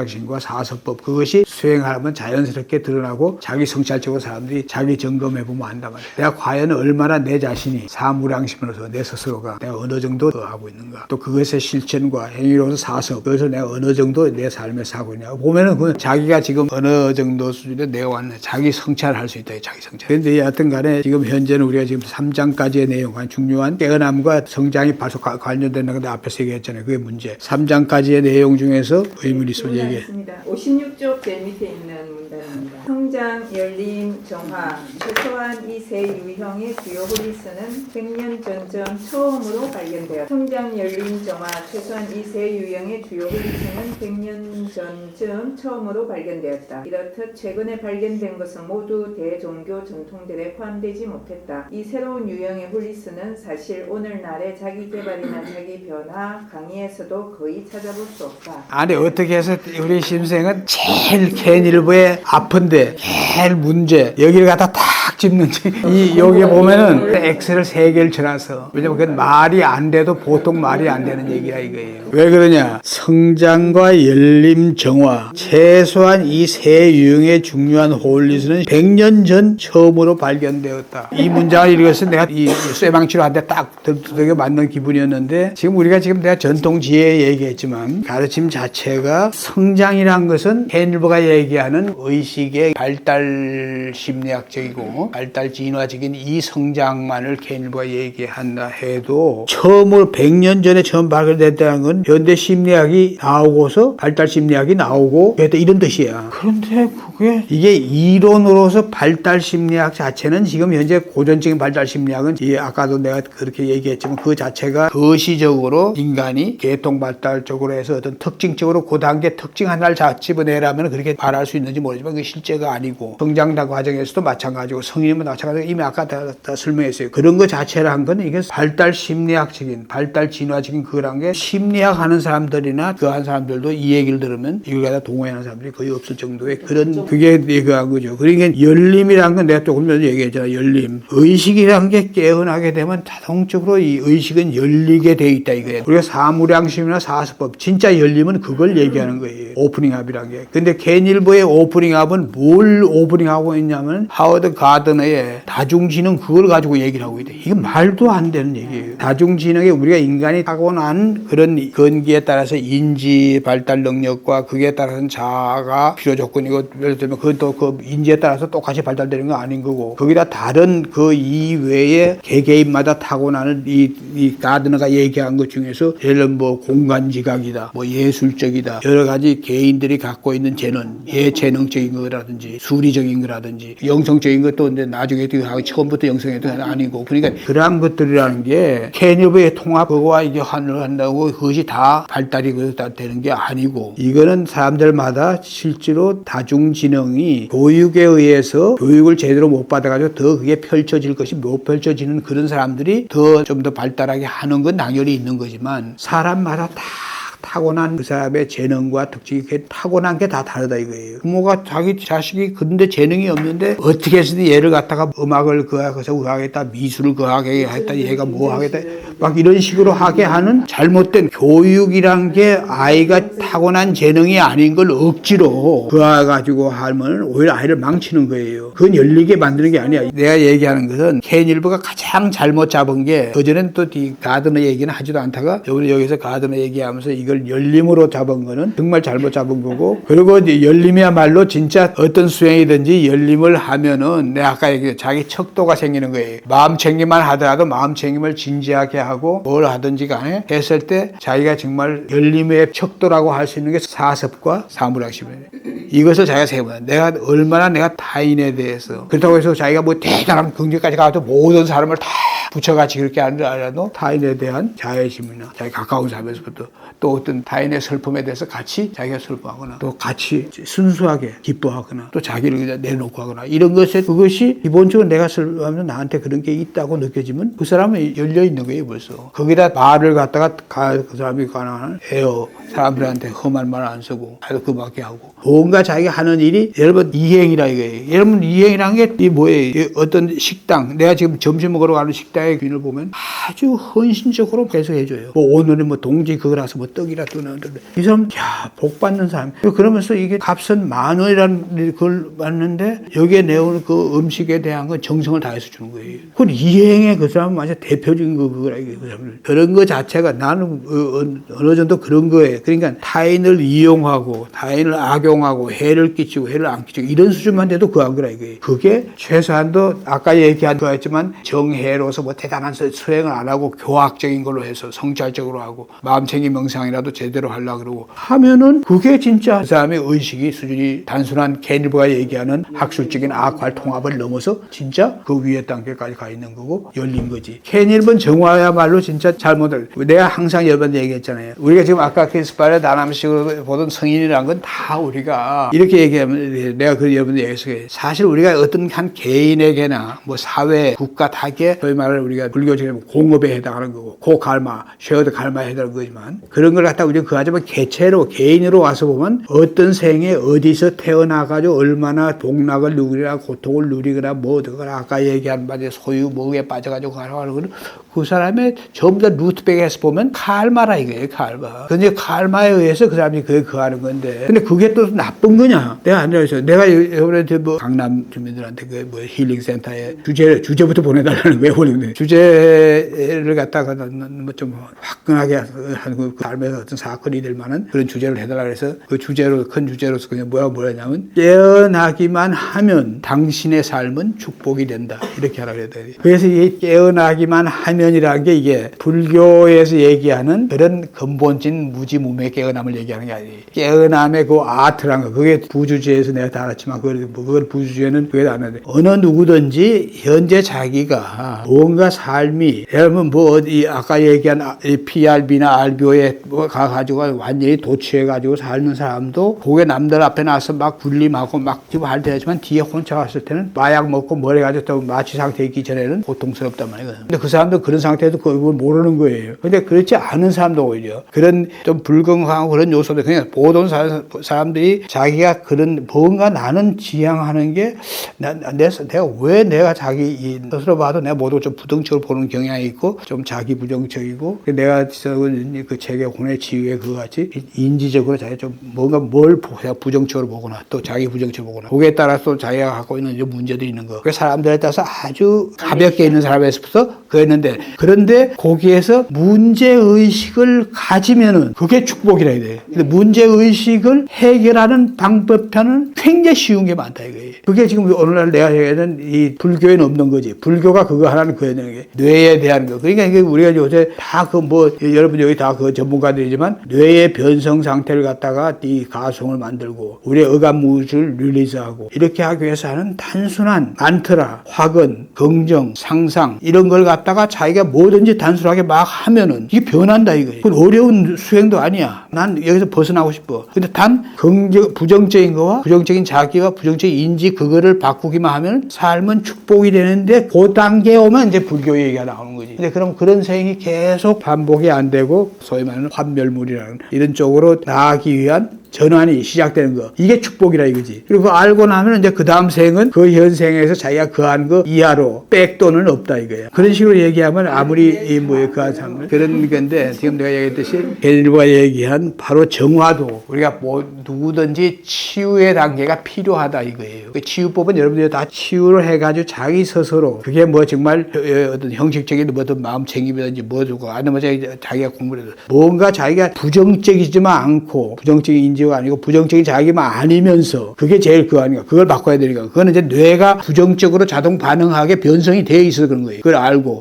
사무량심과 사서법 그것이 수행하면 자연스럽게 드러나고 자기 성찰적으로 사람들이 자기 점검해보면 안단 말이야. 내가 과연 얼마나 내 자신이 사무량심으로서 내 스스로가 내가 어느 정도 더 하고 있는가, 또 그것의 실천과 행위로서 사서 그것을 내가 어느 정도 내 삶에서 하고 있냐 보면은 그 자기가 지금 어느 정도 수준에 내가 왔나 자기 성찰할 수 있다. 자기 성찰. 그런데 여하튼 간에 지금 현재는 우리가 지금 3장까지의 내용, 중요한 깨어남과 성장이 바로 관련된다는 건데 앞에서 얘기했잖아요. 그게 문제. 3장까지의 내용 중에서 의문이 있으면 얘기해. 56쪽 제일 밑에 있는 문단입니다. 성장, 열림, 정화, 최소한 이 세 유형의 주요 홀리스는 100년 전쯤 처음으로 발견되었다. 성장, 열림, 정화, 최소한 이 세 유형의 주요 홀리스는 100년 전쯤 처음으로 발견되었다. 이렇듯 최근에 발견된 것은 모두 대종교 전통들에 포함되지 못했다. 이 새로운 유형의 홀리스는 사실 오늘날의 자기 개발이나 자기 변화 강의에서도 거의 찾아볼 수 없다. 아니 어떻게 해서 우리 심생은 제일 개인일보에 아픈데 제일 문제 여기를 갖다 탁 짚는지 이 여기 보면은 엑셀을 3개를 쳐놔서 왜냐면 그건 말이 안 돼도 보통 말이 안 되는 얘기야 이거예요. 왜 그러냐? 성장과 열림, 정화 최소한 이 세 유형의 중요한 홀리스는 100년 전 처음으로 발견되었다. 이 문장을 읽었을 때 내가 이 쇠망치로 한 대 딱 되게 맞는 기분이었는데 지금 우리가 지금 내가 전통 지혜 얘기했지만 가르침 자체가 성장이란 것은 개인일보가 얘기하는 의식의 발달 심리학적이고 발달 진화적인 이 성장만을 개인일보가 얘기한다 해도 처음으로 100년 전에 처음 발견됐다는 건 현대 심리학이 나오고서 발달 심리학이 나오고 이런 뜻이야. 그런데 그게 이게 이론으로서 발달 심리학 자체는 지금 현재 고전적인 발달 심리학은 아까도 내가 그렇게 얘기했지만 그 자체가 거시적으로 인간이 계통 발달적으로 해서 어떤 특징적으로 그 단계 특징 하나를 집어내라면 그렇게 말할 수 있는지 모르지만 그게 실제가 아니고 성장 과정에서도 마찬가지고 성인은 마찬가지고 이미 아까 다 설명했어요. 그런 거 자체란 건 이게 발달 심리학적인 발달 진화적인 그런 게 심리학 하는 사람들이나 그 한 사람들도 이 얘기를 들으면 이걸 갖다 동의하는 사람들이 거의 없을 정도의 그런 그게 얘기한 거죠. 그러니까 열림이란 건 내가 조금 전에 얘기했잖아. 열림. 의식이란 게 깨어나게 되면 자동적으로 이 의식은 열리게 돼 있다 이거예요. 우리가 사무량심이나 사서법 진짜 열림은 그걸 얘기하는 거예요. 오프닝업이란 게. 근데 개인일보의 오프닝업은 뭘 오프닝하고 있냐면 하워드 가드너의 다중지능 그걸 가지고 얘기를 하고 있대. 이게 말도 안 되는 얘기예요. 다중지능에 우리가 인간이 타고난 그런 건기에 따라서 인지 발달 능력과 그에 따라서는 자아가 필요 조건이고 예를 들면 그것도 그 인지에 따라서 똑같이 발달되는 건 아닌 거고 거기다 다른 그 이외에 개개인마다 타고나는 이 가드너가 얘기한 것 중에서 예를 들면 뭐 공간지각이다 뭐 예술적이다 여러 가지 개인들이 갖고 있는 재능 예체능적인 거라든지 수리적인 거라든지 영성적인 것도 근데 나중에 처음부터 영성에도 아니고 그러니까 그러한 것들이라는 게 개인일보의 통합 그거와 이제 한다고 그것이 다 발달이 다 되는 게 아니고 이거는 사람들마다 실제로 다중지능이 교육에 의해서 교육을 제대로 못 받아가지고 더 그게 펼쳐질 것이 못 펼쳐지는 그런 사람들이 더 좀 더 발달하게 하는 건 당연히 있는 거지만 사람마다 다 타고난 그 사람의 재능과 특징이 타고난 게 다 다르다 이거예요. 부모가 자기 자식이 근데 재능이 없는데 어떻게 해서든 얘를 갖다가 음악을 하겠다 미술을 하겠다 얘가 뭐 하겠다 막 이런 식으로 하게 하는 잘못된 교육이란 게 아이가 타고난 재능이 아닌 걸 억지로 가지고 하면 오히려 아이를 망치는 거예요. 그건 열리게 만드는 게 아니야. 내가 얘기하는 것은 개인일보가 가장 잘못 잡은 게 그전엔 또 가드너 얘기는 하지도 않다가 여기서 가드너 얘기하면서 이걸 열림으로 잡은 거는 정말 잘못 잡은 거고 그리고 이제 열림이야말로 진짜 어떤 수행이든지 열림을 하면은 내가 아까 얘기했죠. 자기 척도가 생기는 거예요. 마음 챙김만 하더라도 마음 챙김을 진지하게 하고 뭘 하든지 간에 했을 때 자기가 정말 열림의 척도라고 할 수 있는 게 사섭과 사무량심이에요. 이것을 자기가 세우면 내가 얼마나 내가 타인에 대해서 그렇다고 해서 자기가 뭐 대단한 경지까지 가서 모든 사람을 다 부처같이 그렇게 하는 줄 알아도 타인에 대한 자애심이나 자기 가까운 사람에서부터 또 어떤 타인의 슬픔에 대해서 같이 자기가 슬퍼하거나 또 같이 순수하게 기뻐하거나 또 자기를 그냥 내놓고 하거나 이런 것에 그것이 기본적으로 내가 슬퍼하면 나한테 그런 게 있다고 느껴지면 그 사람은 열려 있는 거예요 벌써. 거기다 말을 갖다가 그 사람이 가능한 사람들한테 험한 말 안 쓰고 그 밖에 하고 뭔가 내가 자기가 하는 일이 여러분 이행이라 이거예요. 여러분 이행이라는 게 이 뭐예요? 이 어떤 식당, 내가 지금 점심 먹으러 가는 식당의 균을 보면 아주 헌신적으로 계속 해줘요. 뭐 오늘은 뭐 동지 그거라서 뭐 떡이라 뜨는데 이 사람 복 받는 사람. 그러면서 이게 값은 10,000원이라는 걸 받는데 여기에 내오는 그 음식에 대한 건 정성을 다해서 주는 거예요. 그건 이행의 그 사람은 완전 대표적인 그거라 이게 그 사람들. 그런 거 자체가 나는 어느 정도 그런 거예요. 그러니까 타인을 이용하고 타인을 악용하고 해를 끼치고 해를 안 끼치고 이런 수준만 돼도 그한 거라 이거예요. 그게 최소한도 아까 얘기한 거였지만 정해로서 뭐 대단한 수행을 안 하고 교학적인 걸로 해서 성찰적으로 하고 마음챙기 명상이라도 제대로 하려고 그러고 하면은 그게 진짜 그 사람의 의식이 수준이 단순한 개인부가 얘기하는 학술적인 악활 통합을 넘어서 진짜 그 위에 단계까지 가 있는 거고 열린 거지. 케닐본 정화야말로 진짜 잘못을 내가 항상 여러 번 얘기했잖아요. 우리가 지금 아까 크리스파레 다남식으로 보던 성인이라는 건 다 우리가 이렇게 얘기하면 내가 그 여러분 얘기했어요. 사실 우리가 어떤 한 개인에게나 뭐 사회, 국가 다게 소위 말하는 우리가 불교적인 공업에 해당하는 거고 고갈마, 쉐어드 갈마에 해당하는 거지만 그런 걸 갖다 우리가 그 하지만 개체로 개인으로 와서 보면 어떤 생에 어디서 태어나가지고 얼마나 복락을 누리거나 고통을 누리거나 뭐 어떡하나 아까 얘기한 바에 소유 뭐에 빠져가지고 가라고 하는 그 사람의 전부 다 루트백에서 보면 칼마라 이거예요. 칼마. 근데 칼마에 의해서 그 사람이 그게 하는 건데 근데 그게 또 나쁜 거냐? 내가 안 그래서 내가 이번에 뭐 강남 주민들한테 그 뭐 힐링센터에 주제부터 보내달라는 왜 보내는데 주제를 갖다가 뭐 좀 화끈하게 하는 그 삶에서 어떤 사건이 될 만한 그런 주제를 해달라 그래서 그 주제로 큰 주제로서 그냥 뭐냐면 깨어나기만 하면 당신의 삶은 축복이 된다 이렇게 하라 그래야 돼. 그래서 이 깨어나기만 하면이라는 게 이게 불교에서 얘기하는 그런 근본적인 무지무명의 깨어남을 얘기하는 게 아니에요. 깨어남의 그 아트란 거 그게 부주제에서 내가 다 알았지만 그걸 부주제는 그게 안 하는데 어느 누구든지 현재 자기가 뭔가 삶이 여러분 뭐 어디 아까 얘기한 PRB나 RBO에 뭐 가가지고 완전히 도취해가지고 사는 사람도 그게 남들 앞에 나서 막 군림하고 막 지금 할 때지만 뒤에 혼자 갔을 때는 마약 먹고 뭘 해가지고 또 마취 상태에 있기 전에는 고통스럽단 말이에요. 근데 그 사람도 그런 상태에도 그걸 모르는 거예요. 근데 그렇지 않은 사람도 오히려 그런 좀 불건강하고 그런 요소들 그냥 보던 사람들이 자기가 그런 뭔가 나는 지향하는 게 내가 왜 내가 자기 스스로 봐도 내가 모두 좀 부정적으로 보는 경향이 있고 좀 자기 부정적이고 내가 써온 그 책의 혼의 지위에 그거 같이 인지적으로 자기가 좀 뭔가 뭘 부정적으로 보거나 또 자기 부정적으로 보거나 거기에 따라서 자기가 갖고 있는 문제들이 있는 거. 그 사람들에 따라서 아주 가볍게 있는 사람에서부터 그랬는데 그런데 거기에서 문제의식을 가지면은 그게 축복이라 해야 돼. 근데 문제의식을 해결하는 방법편은 굉장히 쉬운 게 많다 이거예요. 그게 지금 오늘날 내가 얘기하는 이 불교에는 없는 거지. 불교가 그거 하나는 그어야 되는 게 뇌에 대한 거. 그러니까 이게 우리가 요새 다 그 뭐 여러분 여기 다 그 전문가들이지만 뇌의 변성 상태를 갖다가 이 가송을 만들고 우리의 어감무를 릴리즈하고 이렇게 하기 위해서 하는 단순한 만트라, 화근, 긍정, 상상 이런 걸 갖다가 자기가 뭐든지 단순하게 막 하면은 이게 변한다 이거예요. 그건 어려운 수행도 아니야. 난 여기서 벗어나고 싶어. 근데 단 부정적인 거와 부정적인 자기와 부정적인 인지 그거를 바꾸기만 하면 삶은 축복이 되는데 그 단계에 오면 이제 불교 얘기가 나오는 거지. 근데 그럼 그런 생이 계속 반복이 안 되고 소위 말하는 환멸물이라는 이런 쪽으로 나아가기 위한 전환이 시작되는 거. 이게 축복이라 이거지. 그리고 알고 나면 이제 그 다음 생은 그 현생에서 자기가 그한 거 이하로 백돈은 없다 이거야. 그런 식으로 얘기하면 아무리 그한 사람은 그런 건데 지금 내가 얘기했듯이 벨리브가 얘기한 바로 정화도 우리가 뭐 누구든지 치유의 단계가 필요하다 이거예요. 그 치유법은 여러분들이 다 치유를 해가지고 자기 스스로 그게 뭐 정말 어떤 형식적인 어떤 마음 챙김이든지 뭐고 아니면 자기가 공부를 해도 뭔가 자기가 부정적이지만 않고 부정적인 인지 아니고 부정적인 자기만 아니면서 그게 제일 그거 아닌가. 그걸 바꿔야 되니까. 그거는 이제 뇌가 부정적으로 자동 반응하게 변성이 되어 있어서 그런 거예요. 그걸 알고.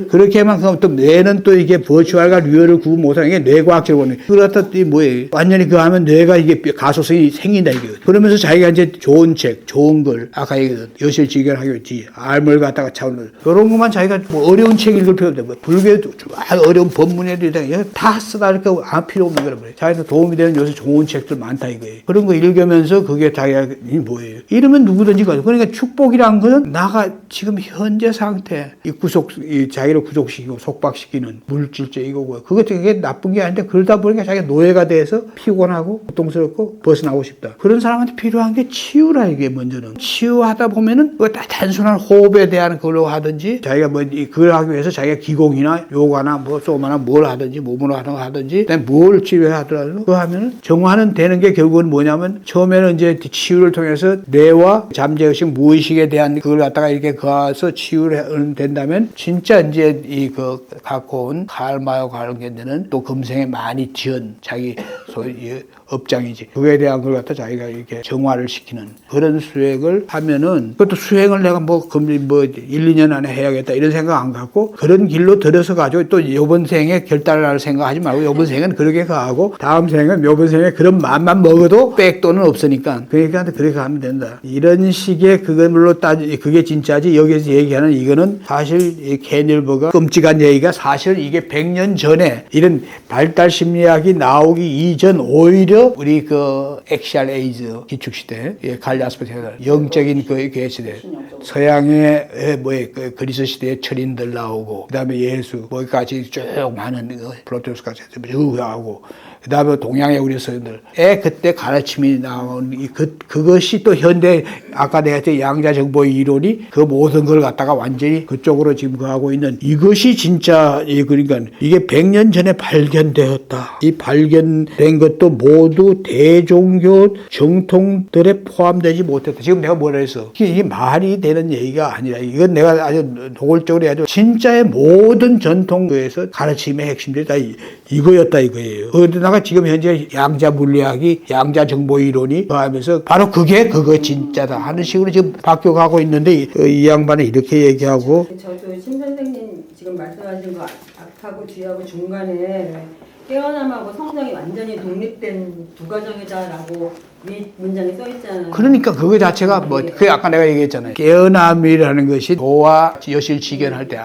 그렇게만 하면 또 뇌는 또 이게 버추얼과 리얼을 구분 못하는 게 뇌과학적으로 보는 거예요. 그렇다 또 뭐예요. 완전히 그거 하면 뇌가 이게 가소성이 생긴다 이게. 그러면서 자기가 이제 좋은 책, 좋은 걸 아까 얘기했던 여실직결하겠지. 알물 갖다가 차오는 그런 것만 자기가 뭐 어려운 책 읽을 필요 없다. 뭐 불교에도 어려운 법문에도 다 쓰다 이렇게 안 필요 없는 거란 말이에요. 자기한테 도움이 되는 요새 좋은 책들 많다 이거예요. 그런 거 읽으면서 그게 자기가 뭐예요. 이러면 누구든지 가죠. 그러니까 축복이란 거는 나가 지금 현재 상태 이 구속 자기 자기를 구속시키고 속박시키는 물질적 이거고요. 그게 나쁜 게 아닌데 그러다 보니까 자기가 노예가 돼서 피곤하고 고통스럽고 벗어나고 싶다. 그런 사람한테 필요한 게 치유라 이게 먼저는. 치유하다 보면은 그거 다 단순한 호흡에 대한 걸로 하든지 자기가 뭐 그걸 하기 위해서 자기가 기공이나 요가나 뭐 소마나 뭘 하든지 몸으로 하든지 그다음에 뭘 치유하더라도 그거 하면은 정화는 되는 게 결국은 뭐냐면 처음에는 이제 치유를 통해서 뇌와 잠재의식 무의식에 대한 그걸 갖다가 이렇게 가서 치유를 된다면 진짜 이제 그 갖고 온 칼마요 관계되는 또 금생에 많이 지은 자기 소위 업장이지. 그거에 대한 걸 갖다 자기가 이렇게 정화를 시키는 그런 수행을 하면은 그것도 수행을 내가 뭐 1, 2년 안에 해야겠다 이런 생각 안 갖고 그런 길로 들어서 가지고 또 이번 생에 결단을 할 생각하지 말고 이번 생은 그렇게 가고 다음 생은 이번 생에 그런 마음만 먹어도 백도는 없으니까 그러니까 그렇게 가면 된다. 이런 식의 그걸로 그게 진짜지 여기서 얘기하는 이거는 사실 이 켄일버가 끔찍한 얘기가 사실 이게 100년 전에 이런 발달 심리학이 나오기 이전 오히려 우리 그 엑시알 에이즈 기축시대, 갈리아스파 세대, 영적인 그 계시대, 서양의 뭐 그리스 시대의 철인들 나오고, 그 다음에 예수, 뭐까지 쭉 많은 플라토스까지 쭉 하고, 그 다음에 동양의 우리 서인들의 그때 가르침이 나온 그것이 또 현대 아까 내가 했던 양자정보의 이론이 그 모든 걸 갖다가 완전히 그쪽으로 지금 가고 있는 이것이 진짜 그러니까 이게 100년 전에 발견되었다. 이 발견된 것도 모두 대종교 정통들에 포함되지 못했다. 지금 내가 뭐라 했어? 이게 말이 되는 얘기가 아니라 이건 내가 아주 노골적으로 해야죠. 진짜의 모든 전통에서 가르침의 핵심들이 다 이거였다 이거예요. 그러다가 지금 현재 양자 물리학이 양자 정보 이론이 하면서 바로 그거 진짜다 하는 식으로 지금 바뀌어가고 있는데 이 양반은 이렇게 얘기하고 저도 심 선생님 지금 말씀하신 거 악하고 뒤하고 중간에 깨어남하고 성장이 완전히 독립된 두 가정이다라고 위 문장에 써 있잖아요. 그러니까 그거 자체가 뭐 그 아까 내가 얘기했잖아요. 깨어남이라는 것이 도와 여실 지견할 때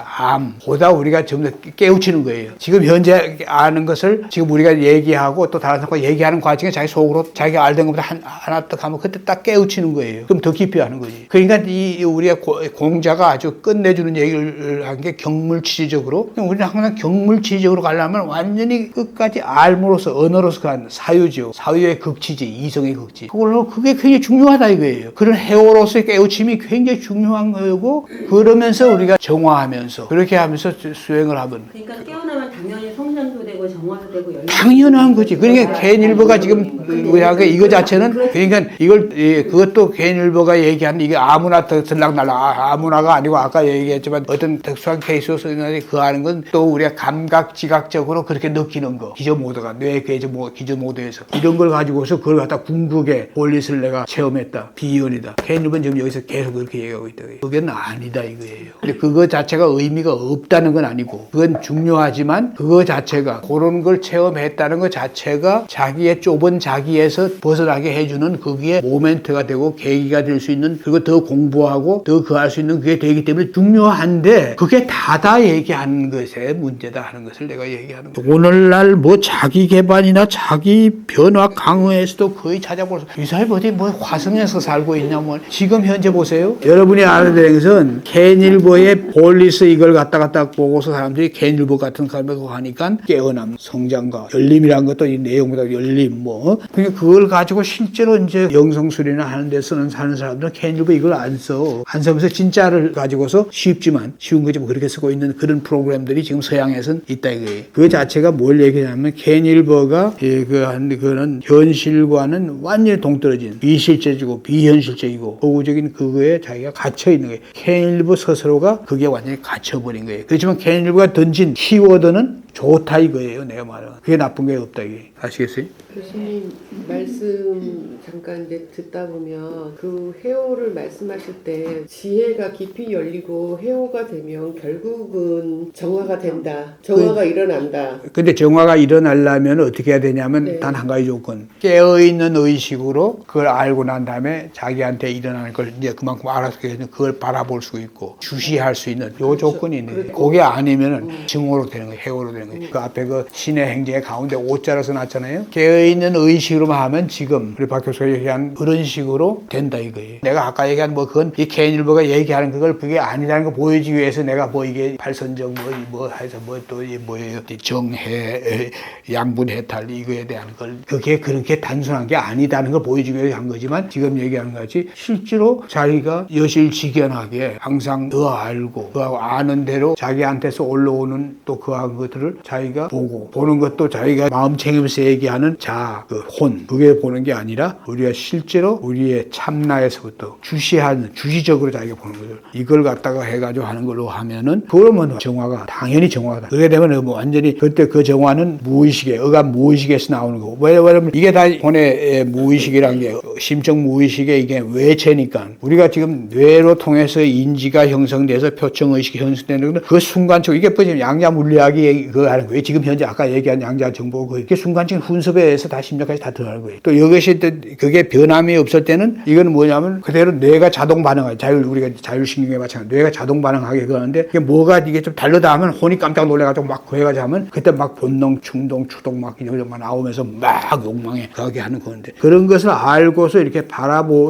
보다 우리가 좀 더 깨우치는 거예요. 지금 현재 아는 것을 지금 우리가 얘기하고 또 다른 사람과 얘기하는 과정에 자기 속으로 자기가 알던 것보다 하나 딱 하면 그때 딱 깨우치는 거예요. 그럼 더 깊이 하는 거지. 그러니까 이 우리가 공자가 아주 끝내주는 얘기를 한 게 경물치적으로 우리는 항상 경물치적으로 가려면 완전히 끝까지 알므로서 언어로서 간 사유죠. 사유의 극치지 이성의 극치. 그게 굉장히 중요하다 이거예요. 그런 해오로서의 깨우침이 굉장히 중요한 거고 그러면서 우리가 정화하면서 그렇게 하면서 수행을 하면 그러니까 깨어나면 당연히 성장도 되고 정화도 되고 당연한 거지. 그러니까 켄일버가 지금 우리하고 이거 자체는 그러니까 이걸 그것도 켄일버가 얘기하는 이게 아무나 들락날락 아무나가 아니고 아까 얘기했지만 어떤 특수한 케이스로서 그 하는 건 또 우리가 감각 지각적으로 그렇게 느끼는 거 기저모드가 뇌 기저모드에서 이런 걸 가지고서 그걸 갖다 궁극의 볼릿을 내가 체험했다. 비이론이다. 켄일버는 지금 여기서 계속 그렇게 얘기하고 있다. 그건 아니다 이거예요. 근데 그거 자체가 의미가 없다는 건 아니고 그건 중요하지만 그거 자체가 그런 걸 체험했다는 것 자체가 자기의 좁은 자기에서 벗어나게 해주는 거기에 모멘트가 되고 계기가 될 수 있는 그리고 더 공부하고 더 그 할 수 있는 그게 되기 때문에 중요한데 그게 다다 얘기하는 것에 문제다 하는 것을 내가 얘기하는 거예요. 오늘날 뭐 자기 개발이나 자기 변화 강화에서도 거의 찾아볼 수 이 사람이 어디 뭐 화성에서 살고 있냐 뭐 지금 현재 보세요. 여러분이 알아야 되는 것은 켄일버의 볼리스 이걸 갖다 보고서 사람들이 켄일버 같은 사람을 하니까 깨어남, 성장과 열림이라는 것도 이 내용보다 열림 뭐 그러니까 그걸 가지고 실제로 이제 영성술이나 하는 데 쓰는 사는 사람들은 켄일버 이걸 안 쓰면서 진짜를 가지고서 쉽지만 쉬운 거지만 그렇게 쓰고 있는 그런 프로그램들이 지금 서양에서는 있다 이거예요. 그 자체가 뭘 얘기하냐면 켄일버가 그는 현실과는 완전히 동떨어진 비실제적이고 비현실적이고 허구적인 그거에 자기가 갇혀 있는 거예요. 켄일버 스스로가 그게 완전히 갇혀버린 거예요. 그렇지만 켄일버가 던진 키워드는 좋다 이거예요. 내가 말하는 그게 나쁜 게 없다 이게 아시겠어요? 교수님 말씀 잠깐 이제 듣다 보면 그 해오를 말씀하실 때 지혜가 깊이 열리고 해오가 되면 결국은 정화가 된다. 정화가 일어난다. 근데 정화가 일어나려면 어떻게 해야 되냐면 네. 단 한 가지 조건. 깨어있는 의식으로 그걸 알고 난 다음에 자기한테 일어나는 걸 이제 그만큼 알아서 그걸 바라볼 수 있고 주시할 수 있는 요 조건이 있는 거예요. 그게 아니면은 증오로 되는 거예요. 해오로 되는 거예요. 깨어있다는 거예요. 그 앞에 그 신의 행진의 가운데 오자로 써놨잖아요. 깨어있는 의식으로만 하면 지금 우리 박 교수가 얘기한 그런 식으로 된다 이거예요. 내가 아까 얘기한 뭐 그건 이 개인일보가 얘기하는 그걸 그게 아니라는 거 보여주기 위해서 내가 뭐 이게 발선적 뭐 해서 뭐 또 이 뭐예요 정해 양분 해탈 이거에 대한 걸 그게 그렇게 단순한 게 아니다는 걸 보여주기 위해서 한 거지만 지금 얘기하는 것 같이 실제로 자기가 여실직연하게 항상 더 알고 그 아는 대로 자기한테서 올라오는 또 그한 것들을 자기가 보고 보는 것도 자기가 마음 챙기면서 얘기하는 그 혼 그게 보는 게 아니라 우리가 실제로 우리의 참나에서부터 주시적으로 자기가 보는 거죠. 이걸 갖다가 해가지고 하는 걸로 하면은 그러면 정화가 당연히 정화다. 그게 되면 뭐 완전히 그때 그 정화는 무의식에 의감 무의식에서 나오는 거고 왜냐면 이게 다 본의 무의식이란 게 심적 무의식의 이게 외체니까 우리가 지금 뇌로 통해서 인지가 형성돼서 표청의식이 형성되는 건 그 순간적 이게 뭐지 양자 물리학이 그거 하는 거예요. 지금 현재 아까 얘기한 양자 정보 그게 순간적인 훈습에 의해서 다 심리학까지 다 들어가는 거예요. 또 이것이 그게 변함이 없을 때는 이건 뭐냐면 그대로 뇌가 자동 반응하게 우리가 자율신경에 마찬가지 뇌가 자동 반응하게 그러는데 이게 뭐가 이게 좀 다르다 하면 혼이 깜짝 놀래가지고 막 그래가지고 하면 그때 막 본능, 충동, 추동 막 이런 것만 나오면서 막 욕망에 가게 하는 건데 그런 것을 알고서 이렇게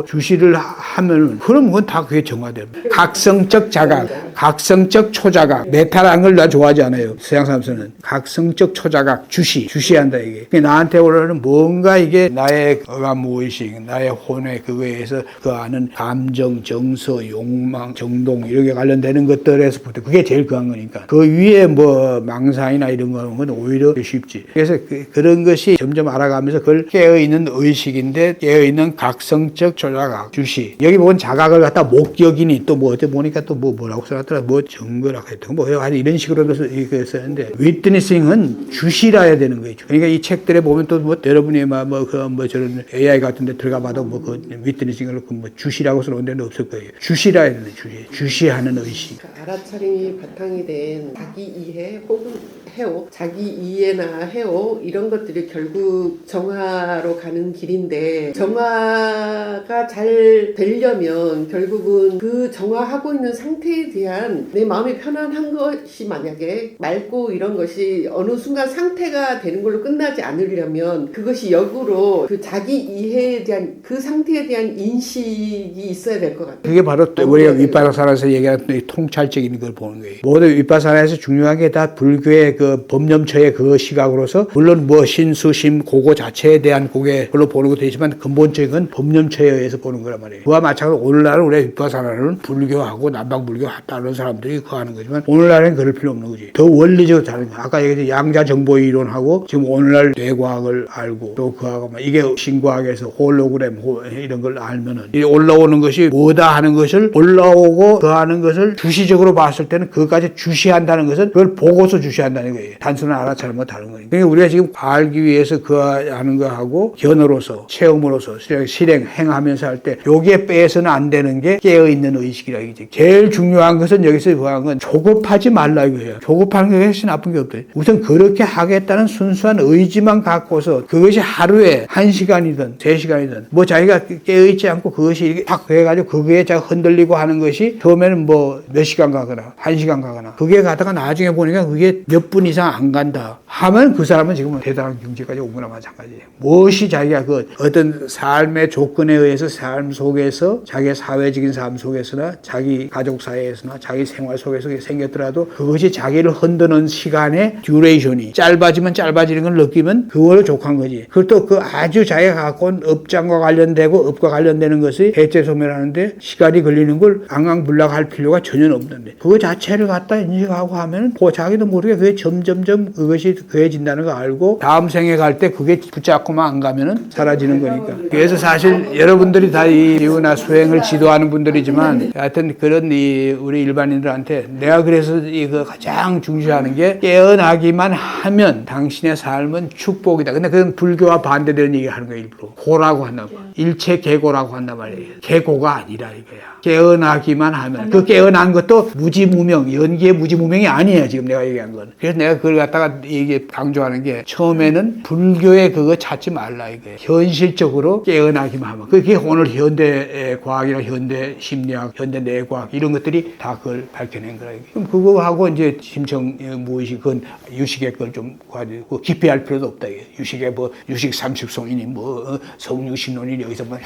주시를 하면 그럼 그건 다 그게 정화됩니다. 각성적 자각, 각성적 초자각, 메타라는 걸 나 좋아하지 않아요. 서양 사람들은 각성적 초자각, 주시한다 이게. 나한테 오르는 뭔가 이게 나의 무의식, 나의 혼의 그거에 의해서 그 아는 감정, 정서, 욕망, 정동 이렇게 관련되는 것들에서부터 그게 제일 그한 거니까 그 위에 뭐 망상이나 이런 거는 오히려 쉽지. 그래서 그런 것이 점점 알아가면서 그걸 깨어있는 의식인데 깨어있는 각성적 초자각, 주시. 여기 보면 자각을 갖다 목격이니 또 뭐 어때 보니까 또 뭐라고 써놨더라 뭐 정거라고 했던 뭐 이런 식으로 이렇게 썼는데 위트니싱은 주시라 해야 되는 거죠. 그러니까 이 책들에 보면 또 뭐 여러분이 뭐 저런 AI 같은 데 들어가 봐도 뭐 그 위트니싱을 뭐 주시라고 써놓은 데는 없을 거예요. 주시라 해야 되는 주시하는 의식. 그러니까 알아차림이 바탕이 된 자기 이해 혹은 해오, 자기 이해나 해오 이런 것들이 결국 정화로 가는 길인데 정화가 잘 되려면 결국은 그 정화하고 있는 상태에 대한 내 마음이 편안한 것이 만약에 맑고 이런 것이 어느 순간 상태가 되는 걸로 끝나지 않으려면 그것이 역으로 그 자기 이해에 대한 그 상태에 대한 인식이 있어야 될 것 같아요. 그게 바로 또 우리가 윗바사나에서 얘기하는 통찰적인 걸 보는 거예요. 모든 윗바사나에서 중요한 게 다 불교의 그 법념처의 그 시각으로서 물론 뭐 신수심 고거 자체에 대한 그걸로 보는 것도 있지만 근본적인 법념처에 의해서 보는 거란 말이에요. 그와 마찬가지로 오늘날은 우리 윗바사나는 불교하고 남방불교 다른 사람들이 그거 하는 거지만 오늘날은 그럴 필요 없는 거지. 더 원리적으로 다른 거. 아까 얘기했듯이 양자 정보 이론하고 지금 오늘날 뇌과학을 알고 또 그하고 이게 신과학에서 홀로그램 이런 걸 알면은 이 올라오는 것이 뭐다 하는 것을 올라오고 그 하는 것을 주시적으로 봤을 때는 그것까지 주시한다는 것은 그걸 보고서 주시한다는 거예요. 단순한 알아차림과 다른 거예요. 그러니까 우리가 지금 알기 위해서 그 하는 거하고 견으로서 체험으로서 실행 행하면서 할 때 여기에 빼서는 안 되는 게 깨어있는 의식이라 이거지. 제일 중요한 것은 여기서 구한 건 조급하지 말라 이거예요. 조급하는 게 훨씬 나쁜 게 없대. 우선 그렇게 하겠다는 순수한 의지만 갖고서 그것이 하루에 1시간이든 3시간이든 뭐 자기가 깨어있지 않고 그것이 이렇게 탁 해가지고 그거에 자꾸 흔들리고 하는 것이 처음에는 뭐 몇 시간 가거나 1시간 가거나 그게 가다가 나중에 보니까 그게 몇 분 이상 안 간다 하면 그 사람은 지금 대단한 경지까지 온 거나 마찬가지예요. 무엇이 자기가 그 어떤 삶의 조건에 의해서 삶 속에서 자기의 사회적인 삶 속에서나 자기 가족 사회에서나 자기 생활 속에서 생겼더라도 그것이 자기를 흔드는 시간의 듀레이션이 짧아지면 짧아지는 걸 느끼면 그걸로 족한 거지. 그것도 그 아주 자기가 갖고 온 업장과 관련되고 업과 관련되는 것이 해체 소멸하는데 시간이 걸리는 걸 앙앙불락할 필요가 전혀 없는데 그거 자체를 갖다 인식하고 하면 자기도 모르게 그게 점점점 그것이 그해진다는 거 알고 다음 생에 갈 때 그게 붙잡고만 안 가면은 사라지는 거니까. 그래서 사실 여러분들이 다 이 기후나 수행을 지도하는 분들이지만 하여튼 그런 우리 일반인들한테 내가 그래서 이거 가장 중시하는 게 깨어나기만 하면 당신의 삶은 축복이다. 근데 그건 불교와 반대되는 얘기 하는 거예요. 일부러 고라고 한단 말이에요. 일체 계고라고 한단 말이에요. 계고가 아니라 이거야. 깨어나기만 하면 그 깨어난 것도 무지무명, 연기의 무지무명이 아니에요. 지금 내가 얘기한 건. 그래서 내가 그걸 갖다가 이게 강조하는 게 처음에는 불교의 그거 찾지 말라 이거예요. 현실적으로 깨어나기만 하면 그게 오늘 현대 과학이나 현대 심리학, 현대 뇌과학 이런 것들이 다 그걸 밝혀낸 거라. 그럼 그거하고 이제 심청 무의식 그건 유식의 걸 좀 가지고 기피할 필요도 없다. 이게. 유식의 뭐 유식 30송이니 뭐 성유신론이 여기서 뭐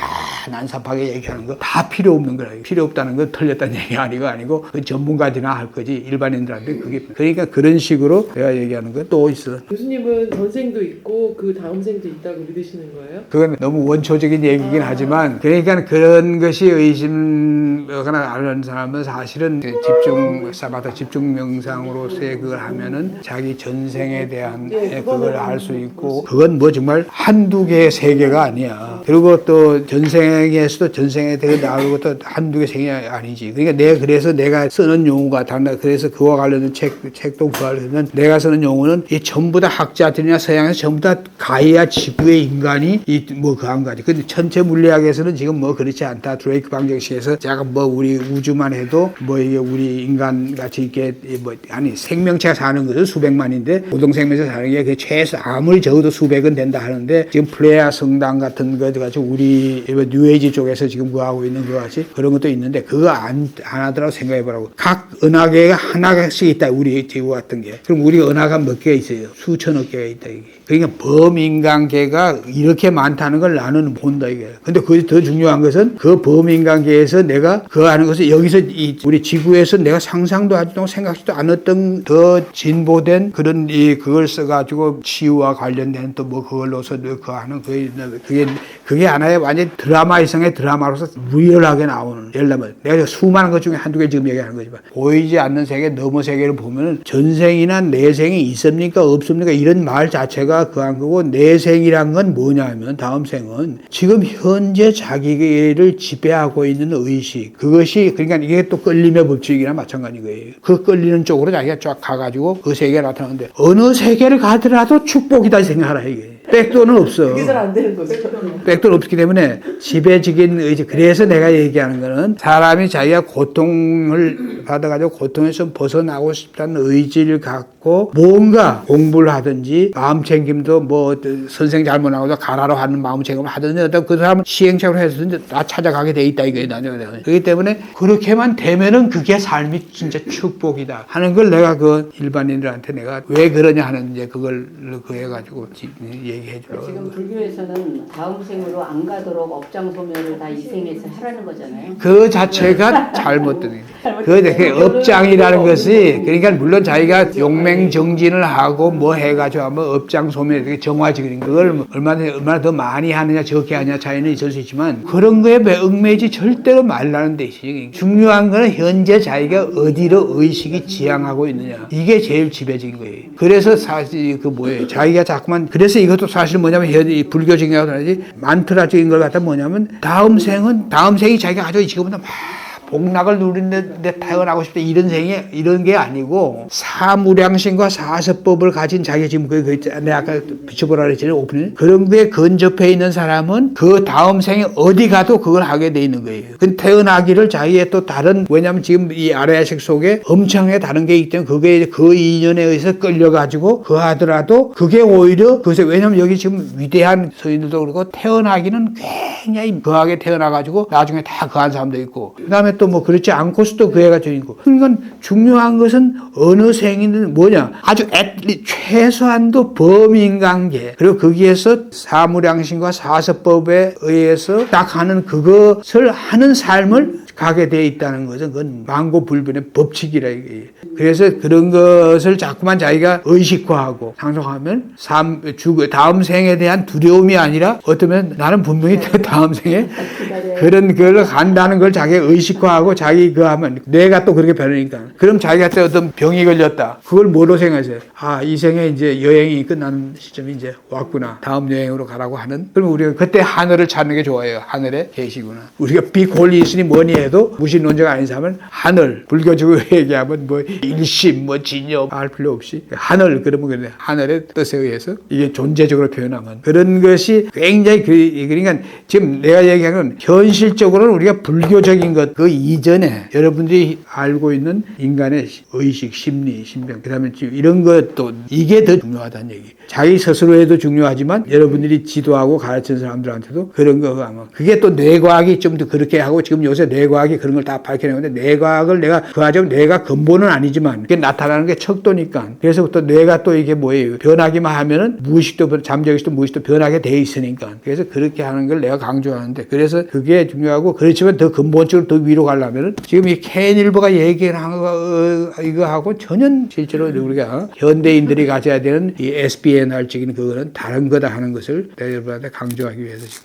난삽하게 얘기하는 거 다 필요 없는 거라. 필요 없다는 건 틀렸다는 얘기 아니고 그 전문가들이나 할 거지 일반인들한테 그게 그러니까 그런 식으로 내가 얘기하는 거 또 있어. 교수님은 전생도 있고 그 다음 생도 있다고 믿으시는 거예요? 그건 너무 원초적인 얘기긴 하지만 그러니까 그런 것이 의심하거나 아는 사람은 사실은 집중 사바타 집중 명상으로서의 그걸 하면은 자기 전생에 대한 그걸 알 수 있고 그건 뭐 정말 한두 개 세 개가 아니야. 그리고 또 전생에서도 전생에 대해 나오는 것도 한두 개 세 개 아니지. 그러니까 그래서 내가 쓰는 용어가 달라. 그래서 그와 관련된 책도 구하려면 내가 쓰는 용어는 이 전부 다 학자들이나 서양에서 전부 다 가이아 지구의 인간이 뭐 그 한 가지. 근데 천체 물리학에서는 지금 뭐 그렇지 않다. 드레이크 방정식에서 제가 뭐 우리 우주만 해도 뭐 이게 우리 인간 같이 이렇게 뭐 아니 생명체가 사는 것은 수백만인데 고동 생명체 사는 게 최소 아무리 적어도 수백은 된다 하는데 지금 플레아 성당 같은 것 같이 우리 뉴에이지 쪽에서 지금 구하고 있는 것 같이 그런 것도 있는데 그거 안 하더라고 생각해보라고. 각 은하계가 하나씩 있다. 우리 지구 같은 게. 그럼 우리 은하가 몇 개가 있어요? 수천억 개가 있다 이게. 그러니까 범인간계가 이렇게 많다는 걸 나는 본다 이게. 근데 그것이 더 중요한 것은 그 범인간계에서 내가 그거 하는 것은 여기서 우리 지구에서 내가 상상도 하지도 생각지도 않았던 더 진보된 그런 그걸 써가지고 치유와 관련된 또 뭐 그걸로서 그거 하는 그게 하나의 완전 드라마 이상의 드라마로서 리얼하게 나오는. 예를 들면 내가 수많은 것 중에 한두 개 지금 얘기하는 거지만 보이지 않는 세계 너머 세계를 보면은 전생이나 내생이 있습니까 없습니까 이런 말 자체가 그한 거고 내생이란 건 뭐냐면 다음 생은 지금 현재 자기를 지배하고 있는 의식 그것이 그러니까 이게 또 끌림의 법칙이나 마찬가지인 거예요. 그 끌리는 쪽으로 자기가 쫙 가가지고 그 세계가 나타나는데 어느 세계를 가더라도 축복이다 생각하라 이게. 백도는 없어. 그게 잘 안 되는 거죠. 백도는 없기 때문에 지배적인 의지. 그래서 내가 얘기하는 거는 사람이 자기가 고통을 받아가지고 고통에서 벗어나고 싶다는 의지를 갖고 뭔가 공부를 하든지 마음 챙김도 뭐 선생 잘못 나오도 가라로 하는 마음 챙김을 하든지 어떤 그 사람은 시행착오를 해서든지 다 찾아가게 돼 있다 이거예요. 그렇기 때문에 그렇게만 되면은 그게 삶이 진짜 축복이다 하는 걸 내가 그 일반인들한테 내가 왜 그러냐 하는 이제 그걸 그 해가지고 얘기해 주라고. 지금 불교에서는 다음 생으로 안 가도록 업장 소멸을 다 이 생에서 하라는 거잖아요. 그 자체가 잘못된 그 업장이라는 것이 그러니까 물론 자기가 용맹정진을 하고 뭐 해가지고 하면 업장 소멸 정화지거든. 그걸 얼마나 더 많이 하느냐 적게 하느냐 차이는 있을 수 있지만 그런 거에 얽매이지 절대로 말라는 데지. 중요한 거는 현재 자기가 어디로 의식이 지향하고 있느냐 이게 제일 지배적인 거예요. 그래서 사실 그 뭐예요 자기가 자꾸만 그래서 이것도 사실 뭐냐면 불교적인 거라고 하지 만트라적인 걸 갖다 뭐냐면 다음 생이 자기가 아주 지금보다 막 복락을 누리는데 태어나고 싶다 이런 게 아니고 사무량심과 사서법을 가진 자기 지금 내가 아까 비춰보라 그랬잖아요 오프닝 그런 게 근접해 있는 사람은 그 다음 생에 어디 가도 그걸 하게 돼 있는 거예요. 근데 태어나기를 자기의 또 다른 왜냐면 지금 이 아라야식 속에 엄청나게 다른 게 있기 때문에 그게 그 인연에 의해서 끌려가지고 그 하더라도 그게 오히려 그래서 왜냐면 여기 지금 위대한 서인들도 그렇고 태어나기는 굉장히 거하게 태어나가지고 나중에 다 거한 사람도 있고 그다음에 또 뭐 그렇지 않고서도 그 애가 저기고 그러니까 중요한 것은 어느 생이든 뭐냐 아주 최소한도 범인관계 그리고 거기에서 사무량심과 사서법에 의해서 딱 하는 그것을 하는 삶을 가게 돼 있다는 것은 그건 만고불변의 법칙이라 이게. 그래서 그런 것을 자꾸만 자기가 의식화하고 상상하면 다음 생에 대한 두려움이 아니라 어쩌면 나는 분명히 다음 생에 그런 걸 간다는 걸 자기가 의식화하고 자기 그 하면 내가 또 그렇게 변하니까 그럼 자기가 또 어떤 병이 걸렸다 그걸 뭐로 생각하세요? 이 생에 이제 여행이 끝나는 시점이 이제 왔구나 다음 여행으로 가라고 하는 그럼 우리가 그때 하늘을 찾는 게 좋아요. 하늘에 계시구나. 우리가 빅홀리 있으니 뭐니 해도 무신론자가 아닌 사람은 하늘 불교적으로 얘기하면 뭐 일심 뭐 진여 할 필요 없이 하늘 그러면 그래 하늘의 뜻에 의해서 이게 존재적으로 표현하면 그런 것이 굉장히 그러니까 지금 내가 얘기하는 건 현실적으로는 우리가 불교적인 것 그 이전에 여러분들이 알고 있는 인간의 의식 심리 신병 그다음에 이런 것도 이게 더 중요하다는 얘기. 자기 스스로에도 중요하지만 여러분들이 지도하고 가르치는 사람들한테도 그런 거 하면 그게 또 뇌과학이 좀 더 그렇게 하고 지금 요새 뇌과학 뇌과학이 그런 걸 다 밝혀내는데 뇌과학을 내가 그 과정 뇌가 근본은 아니지만 그게 나타나는 게 척도니까 그래서 또 뇌가 또 이게 뭐예요 변하기만 하면은 무의식도 잠재의식도 무의식도 변하게 돼 있으니까 그래서 그렇게 하는 걸 내가 강조하는데 그래서 그게 중요하고 그렇지만 더 근본적으로 더 위로 가려면은 지금 이 케인일보가 얘기하는 거 이거하고 전혀 실제로 우리가 현대인들이 가져야 되는 이 SBNR적인 그거는 다른 거다 하는 것을 여러분한테 강조하기 위해서 지금